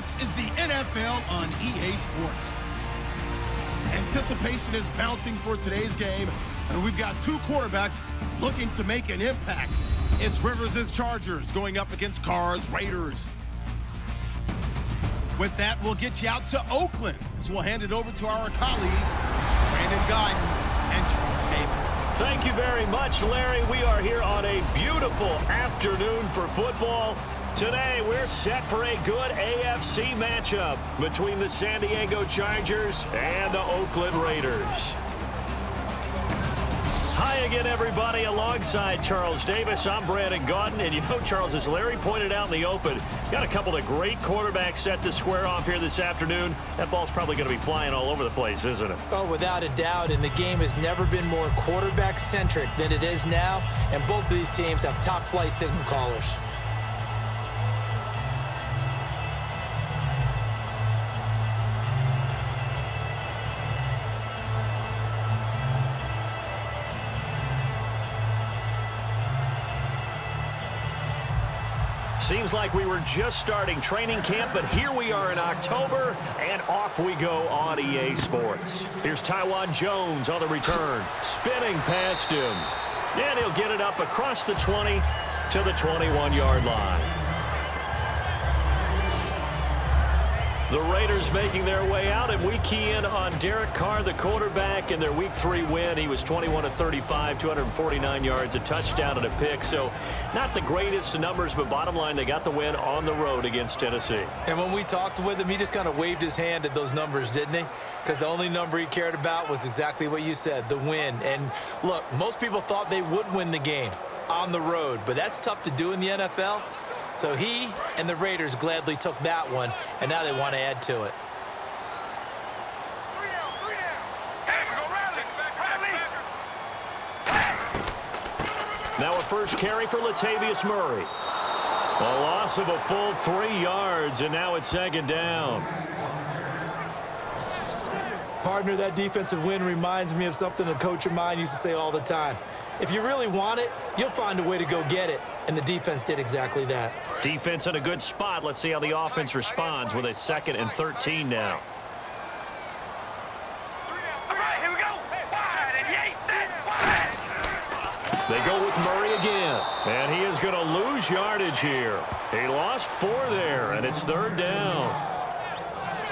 This is the NFL on EA Sports. Anticipation is mounting for today's game, and we've got two quarterbacks looking to make an impact. It's Rivers' Chargers going up against Carr's Raiders. With that, we'll get you out to Oakland, as we'll hand it over to our colleagues, Brandon Gaudin and Charles Davis. Thank you very much, Larry. We are here on a beautiful afternoon for football. Today, we're set for a good AFC matchup between the San Diego Chargers and the Oakland Raiders. Hi again, everybody. Alongside Charles Davis, I'm Brandon Gaudin. And you know, Charles, as Larry pointed out in the open, got a couple of great quarterbacks set to square off here this afternoon. That ball's probably going to be flying all over the place, isn't it? Oh, without a doubt. And the game has never been more quarterback-centric than it is now. And both of these teams have top-flight signal callers. Seems like we were just starting training camp, but here we are in October, and off we go on EA Sports. Here's Tywan Jones on the return, spinning past him. And he'll get it up across the 20 to the 21-yard line. The Raiders making their way out, and we key in on Derek Carr, the quarterback, in their Week 3 win. He was 21 of 35, 249 yards, a touchdown and a pick. So not the greatest numbers, but bottom line, they got the win on the road against Tennessee. And when we talked with him, he just kind of waved his hand at those numbers, didn't he? Because the only number he cared about was exactly what you said, the win. And look, most people thought they would win the game on the road, but that's tough to do in the NFL. So he and the Raiders gladly took that one, and now they want to add to it. Now a first carry for Latavius Murray. A loss of a full 3 yards, and now it's second down. Partner, that defensive win reminds me of something a coach of mine used to say all the time. If you really want it, you'll find a way to go get it. And the defense did exactly that. Defense in a good spot. Let's see how the offense responds with a 2nd and 13 now. They go with Murray again. And he is going to lose yardage here. He lost 4 there, and it's 3rd down.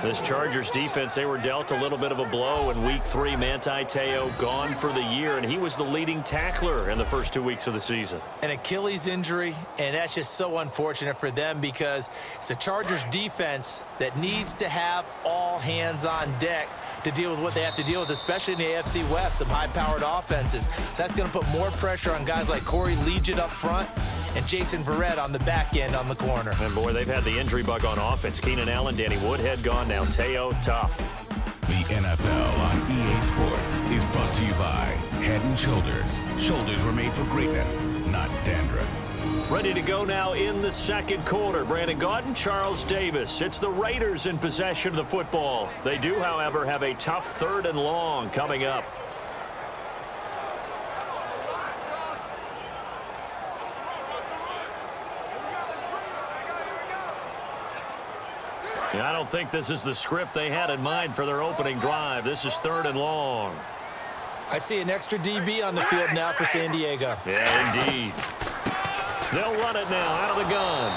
This Chargers defense, they were dealt a little bit of a blow in Week 3. Manti Te'o gone for the year, and he was the leading tackler in the first 2 weeks of the season. An Achilles injury, and that's just so unfortunate for them because it's a Chargers defense that needs to have all hands on deck to deal with what they have to deal with, especially in the AFC West, some high-powered offenses. So that's going to put more pressure on guys like Corey Liuget up front and Jason Verrett on the back end on the corner. And, boy, they've had the injury bug on offense. Keenan Allen, Danny Woodhead gone, now Te'o tough. The NFL on EA Sports is brought to you by Head & Shoulders. Shoulders were made for greatness, not dandruff. Ready to go now in the second quarter. Brandon Gaudin, Charles Davis. It's the Raiders in possession of the football. They do, however, have a tough 3rd and long coming up. I don't think this is the script they had in mind for their opening drive. This is 3rd and long. I see an extra DB on the field now for San Diego. Yeah, indeed. They'll run it now out of the gun.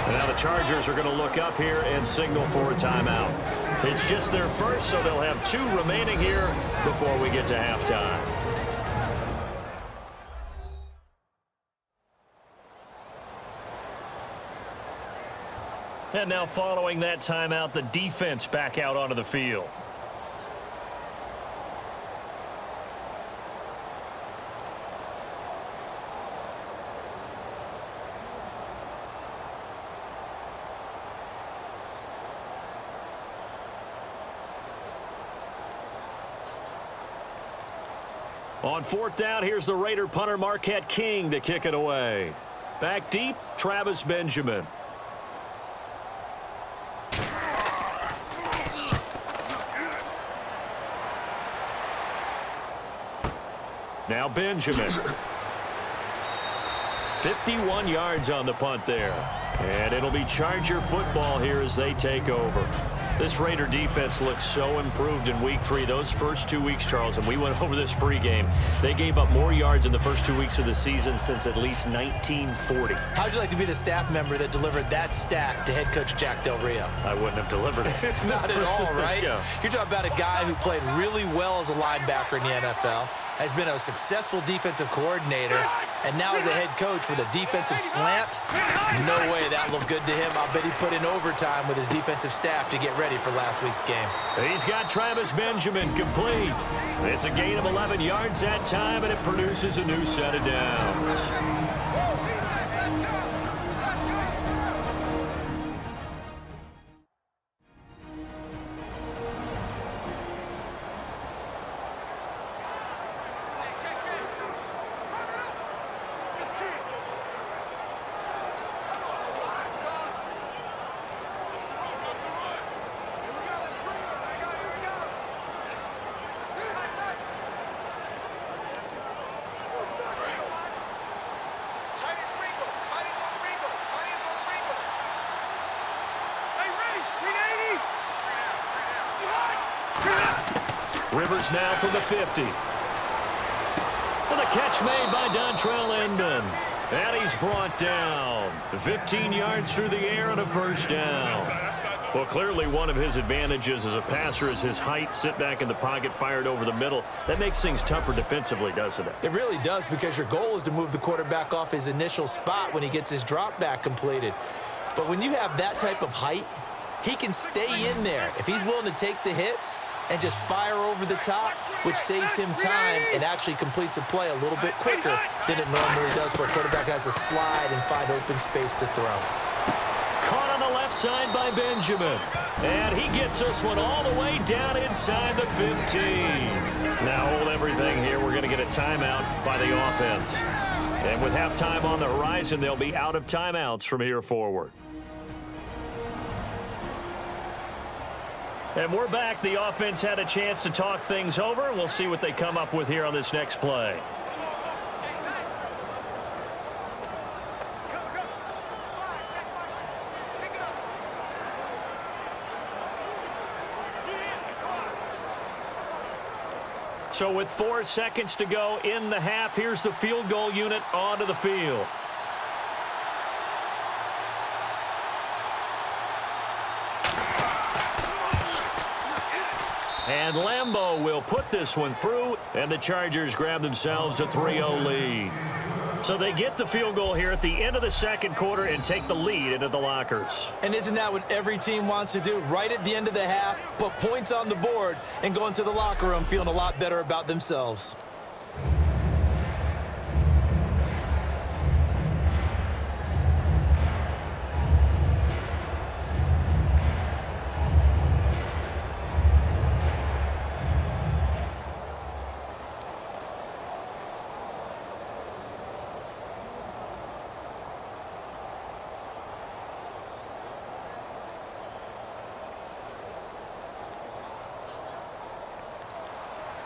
And now the Chargers are going to look up here and signal for a timeout. It's just their first, so they'll have 2 remaining here before we get to halftime. And now following that timeout, the defense back out onto the field. On 4th down, here's the Raider punter Marquette King to kick it away. Back deep, Travis Benjamin. Now Benjamin. 51 yards on the punt there. And it'll be Charger football here as they take over. This Raider defense looks so improved in Week 3. Those first 2 weeks, Charles, and we went over this pregame, they gave up more yards in the first 2 weeks of the season since at least 1940. How'd you like to be the staff member that delivered that stat to head coach Jack Del Rio? I wouldn't have delivered it. Not at all, right? Yeah. You're talking about a guy who played really well as a linebacker in the NFL, has been a successful defensive coordinator, and now as a head coach with a defensive slant. No way that looked good to him. I'll bet he put in overtime with his defensive staff to get ready for last week's game. He's got Travis Benjamin complete. It's a gain of 11 yards that time, and it produces a new set of downs. Rivers now from the 50. And the catch made by Dontrell Inman. And he's brought down. 15 yards through the air and a first down. Well, clearly one of his advantages as a passer is his height. Sit back in the pocket, fired over the middle. That makes things tougher defensively, doesn't it? It really does, because your goal is to move the quarterback off his initial spot when he gets his drop back completed. But when you have that type of height, he can stay in there. If he's willing to take the hits and just fire over the top, which saves him time and actually completes a play a little bit quicker than it normally does, where a quarterback has to slide and find open space to throw. Caught on the left side by Benjamin. And he gets this one all the way down inside the 15. Now hold everything here. We're going to get a timeout by the offense. And with halftime on the horizon, they'll be out of timeouts from here forward. And we're back. The offense had a chance to talk things over. We'll see what they come up with here on this next play. So with 4 seconds to go in the half, here's the field goal unit onto the field. And Lambeau will put this one through, and the Chargers grab themselves a 3-0 lead. So they get the field goal here at the end of the second quarter and take the lead into the lockers. And isn't that what every team wants to do? Right at the end of the half, put points on the board and go into the locker room feeling a lot better about themselves.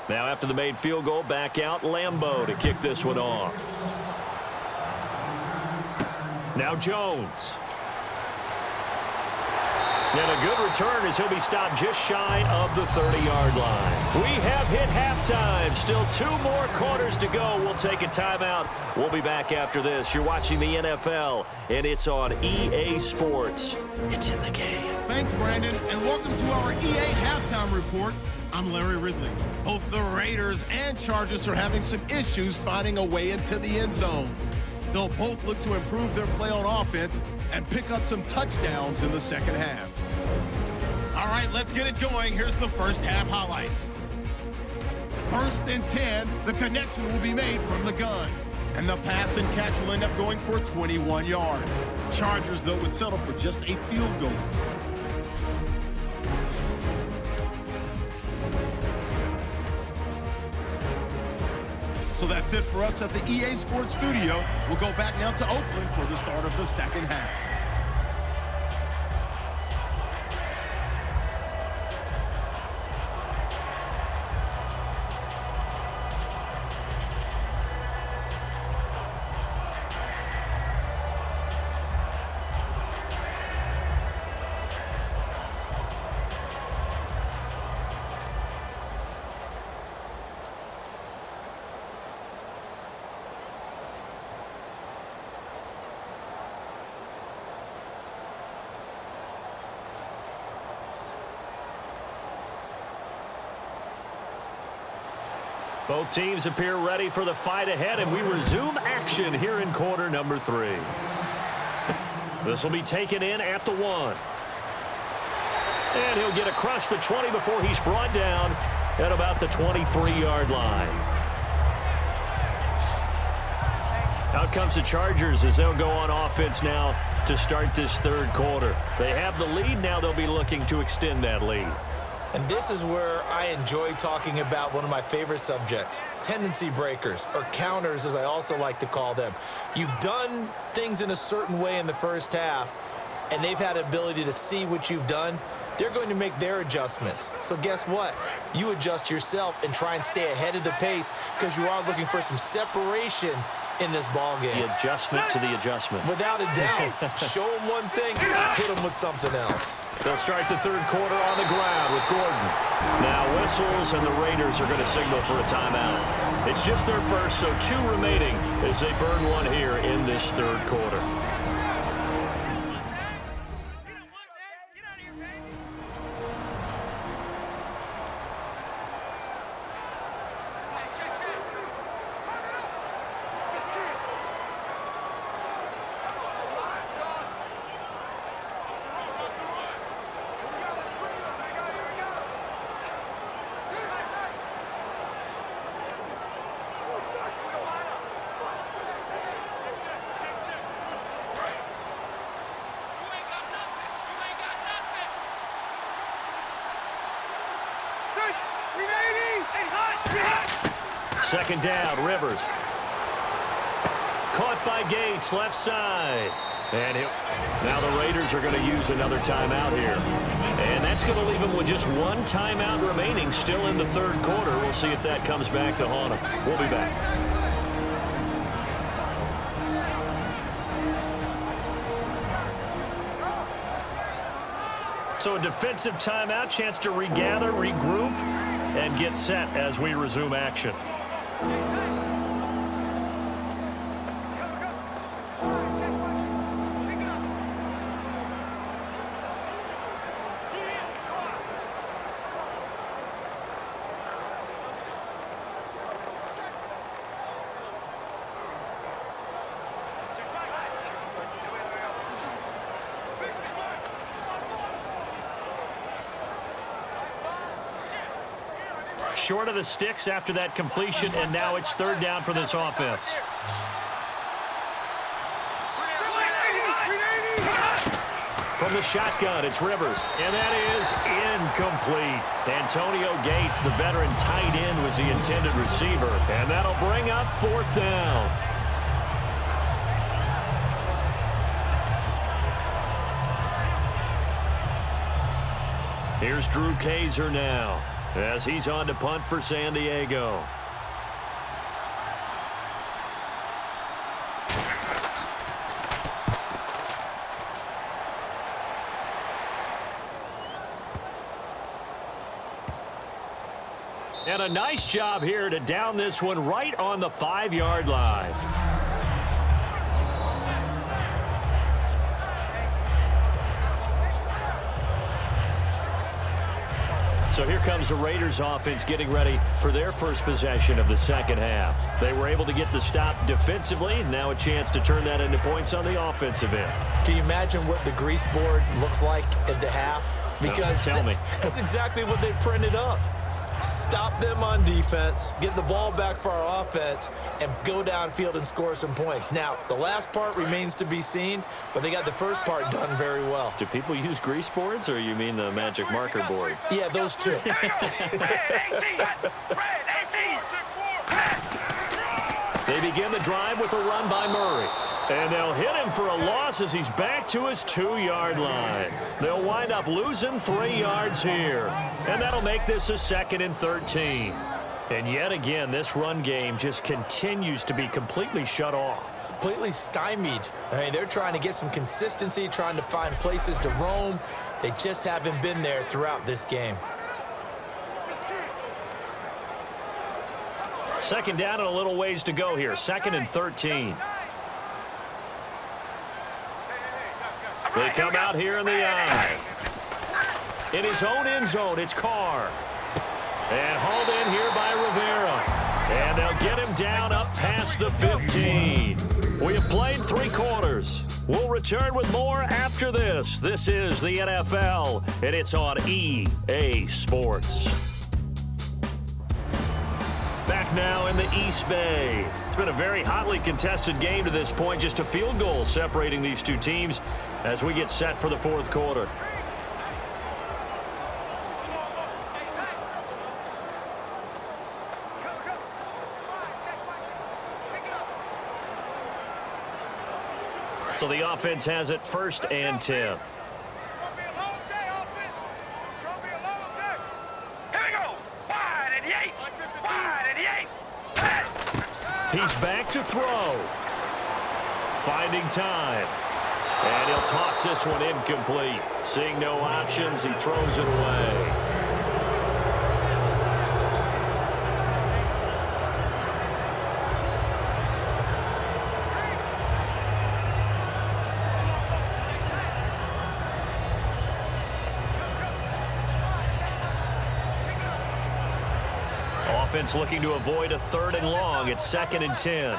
Now after the made field goal, back out Lambeau to kick this one off. Now Jones. And a good return as he'll be stopped just shy of the 30-yard line. We have hit halftime. Still 2 more quarters to go. We'll take a timeout. We'll be back after this. You're watching the NFL, and it's on EA Sports. It's in the game. Thanks, Brandon, and welcome to our EA Halftime Report. I'm Larry Ridley. Both the Raiders and Chargers are having some issues finding a way into the end zone. They'll both look to improve their play on offense and pick up some touchdowns in the second half. All right, let's get it going. Here's the first half highlights. 1st and 10, the connection will be made from the gun. And the pass and catch will end up going for 21 yards. Chargers, though, would settle for just a field goal. So that's it for us at the EA Sports Studio. We'll go back now to Oakland for the start of the second half. Both teams appear ready for the fight ahead, and we resume action here in quarter number 3. This will be taken in at the 1. And he'll get across the 20 before he's brought down at about the 23-yard line. Out comes the Chargers as they'll go on offense now to start this third quarter. They have the lead. Now they'll be looking to extend that lead. And this is where I enjoy talking about one of my favorite subjects, tendency breakers, or counters as I also like to call them. You've done things in a certain way in the first half, and they've had the ability to see what you've done. They're going to make their adjustments. So guess what? You adjust yourself and try and stay ahead of the pace because you are looking for some separation in this ball game. The adjustment to the adjustment. Without a doubt. Show them one thing, hit them with something else. They'll start the third quarter on the ground with Gordon. Now whistles, and the Raiders are going to signal for a timeout. It's just their first, so 2 remaining as they burn one here in this third quarter. Second down, Rivers. Caught by Gates, left side. And now the Raiders are going to use another timeout here. And that's going to leave them with just 1 timeout remaining still in the third quarter. We'll see if that comes back to haunt them. We'll be back. So a defensive timeout, chance to regather, regroup, and get set as we resume action. Short of the sticks after that completion, and now it's third down for this offense. From the shotgun, it's Rivers, and that is incomplete. Antonio Gates, the veteran tight end, was the intended receiver, and that'll bring up fourth down. Here's Drew Kaiser now, as he's on to punt for San Diego. And a nice job here to down this one right on the 5-yard line. So here comes the Raiders offense getting ready for their first possession of the second half. They were able to get the stop defensively. Now a chance to turn that into points on the offensive end. Can you imagine what the grease board looks like at the half? Because tell me. That's exactly what they printed up. Stop them on defense, get the ball back for our offense, and go downfield and score some points. Now, the last part remains to be seen, but they got the first part done very well. Do people use grease boards, or you mean the magic marker board? Yeah, those two. They begin the drive with a run by Murray. And they'll hit him for a loss as he's back to his 2-yard line. They'll wind up losing 3 yards here. And that'll make this a 2nd and 13. And yet again, this run game just continues to be completely shut off. Completely stymied. I mean, they're trying to get some consistency, trying to find places to roam. They just haven't been there throughout this game. Second down and a little ways to go here. 2nd and 13. They come out here in the eye. In his own end zone, it's Carr. And hauled in here by Rivera. And they'll get him down up past the 15. We have played 3 quarters. We'll return with more after this. This is the NFL, and it's on EA Sports. Back now in the East Bay. It's been a very hotly contested game to this point. Just a field goal separating these two teams as we get set for the 4th quarter. So the offense has it 1st and 10. He's back to throw. Finding time. And he'll toss this one incomplete. Seeing no options, he throws it away. Offense looking to avoid a 3rd and long. It's 2nd and 10.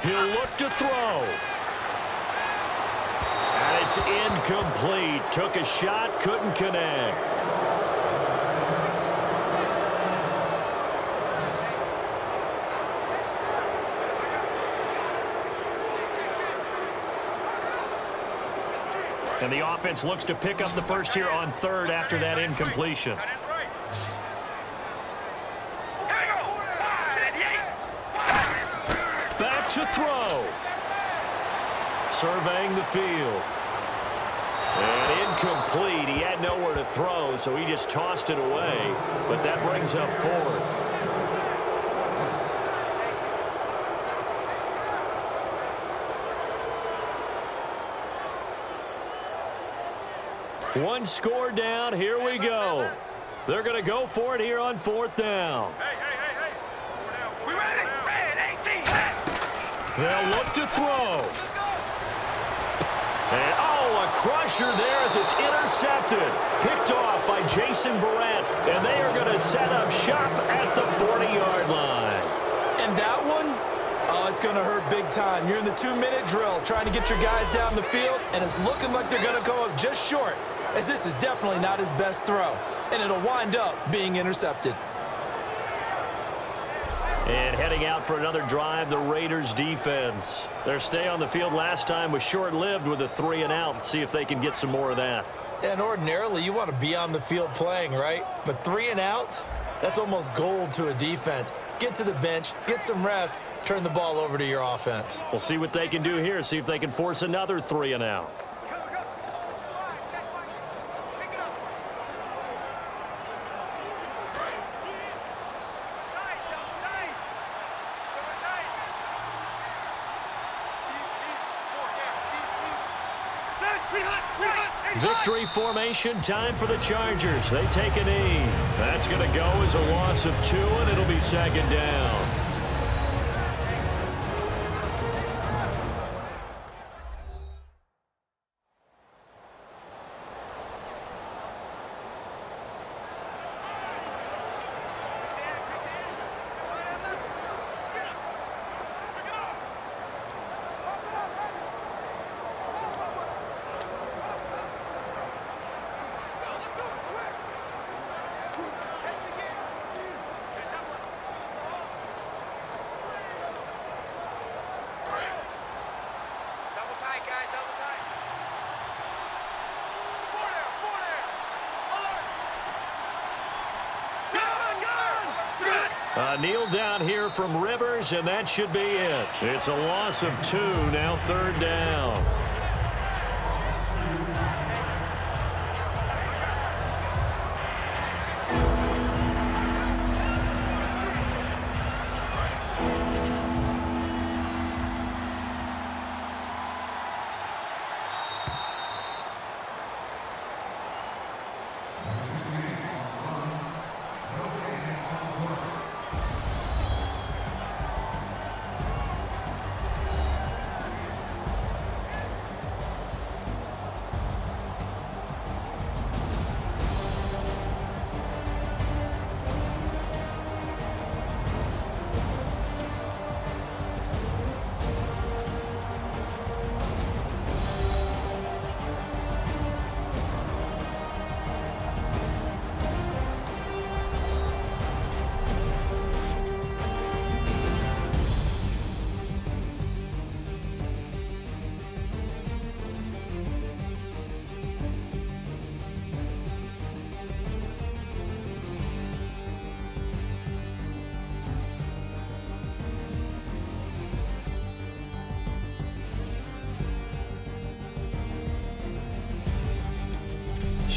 He'll look to throw. And it's incomplete. Took a shot, couldn't connect. And the offense looks to pick up the first here on 3rd after that incompletion. Back to throw. Surveying the field. And incomplete. He had nowhere to throw, so he just tossed it away. But that brings up 4th. One score down. Here we go. They're going to go for it here on 4th down. Hey. We ready? Red 18. They'll look to throw. And, a crusher there as it's intercepted. Picked off by Jason Verrett. And they are going to set up shop at the 40-yard line. And that one, it's going to hurt big time. You're in the 2-minute drill trying to get your guys down the field, and it's looking like they're going to come up just short, as this is definitely not his best throw, and it'll wind up being intercepted. And heading out for another drive, the Raiders defense. Their stay on the field last time was short-lived with a 3 and out. Let's see if they can get some more of that. And ordinarily, you want to be on the field playing, right? But 3 and out, that's almost gold to a defense. Get to the bench, get some rest, turn the ball over to your offense. We'll see what they can do here, see if they can force another 3 and out. Victory formation, time for the Chargers. They take a knee. That's going to go as a loss of 2, and it'll be 2nd down. Kneel down here from Rivers, and that should be it. It's a loss of 2, now 3rd down.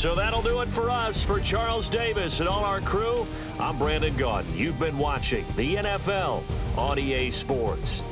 So that'll do it for us. For Charles Davis and all our crew, I'm Brandon Gaudin. You've been watching the NFL on EA Sports.